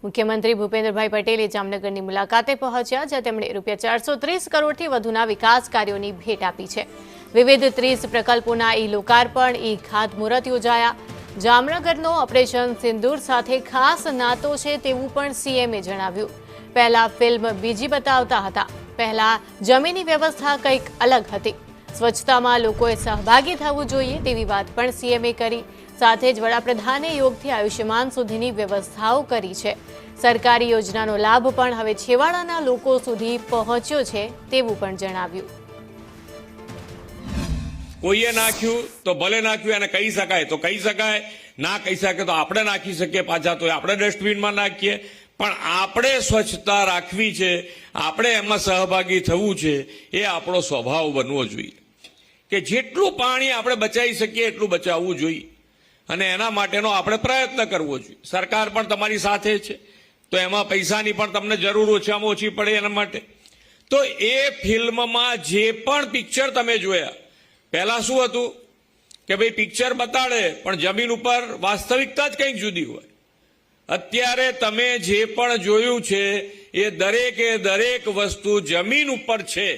મુખ્યમંત્રી ભૂપેન્દ્રભાઈ પટેલે જામનગરની મુલાકાતે પહોંચ્યા, જ્યાં તેમણે ₹430 કરોડથી વધુના વિકાસ કાર્યોની ભેટ આપી છે। વિવિધ 30 પ્રકલ્પોના લોકાર્પણ, ખાતમુહૂર્ત યોજાયા। જામનગરનો ઓપરેશન સિંદૂર સાથે ખાસ નાતો છે તેવું પણ સીએમએ જણાવ્યું। પહેલા ફિલ્મ બીજી બતાવતા હતા, પહેલા જમીનની વ્યવસ્થા કંઈક અલગ હતી। સ્વચ્છતામાં લોકોએ સહભાગી થવું જોઈએ તેવી વાત પણ સીએમએ કરી। સાથે જ વડાપ્રધાને યોગથી આયુષ્યમાન સુધીની વ્યવસ્થાઓ કરી છે। સરકારી યોજનાનો લાભ પણ હવે છેવાડાના લોકો સુધી પહોંચ્યો છે તેવું પણ જણાવ્યું। કોઈએ નાખ્યું તો ભલે નાખ્યું, એને કહી શકાય તો કહી શકાય, ના કહી શકે તો આપણે નાખી શકીએ પાછા, તો આપણે ડસ્ટબિનમાં નાખીએ, પણ આપણે સ્વચ્છતા રાખવી છે, આપણે એમાં સહભાગી થવું છે, એ આપણો સ્વભાવ બનવો જોઈએ કે જેટલું પાણી આપણે બચાવી શકીએ એટલું બચાવવું જોઈએ અને એના માટેનો આપણે પ્રયત્ન કરવો જોઈએ। સરકાર પણ તમારી સાથે છે, તો એમાં પૈસાની પણ તમને જરૂર ઓછામાં ઓછી પડે એના માટે। તો એ ફિલ્મમાં જે પણ પિક્ચર તમે જોયા, પહેલા શું હતું કે ભાઈ પિક્ચર બતાડે પણ જમીન ઉપર વાસ્તવિકતા જ કંઈક જુદી હોય। અત્યારે તમે જે પણ જોયું છે એ દરેકે દરેક વસ્તુ જમીન ઉપર છે।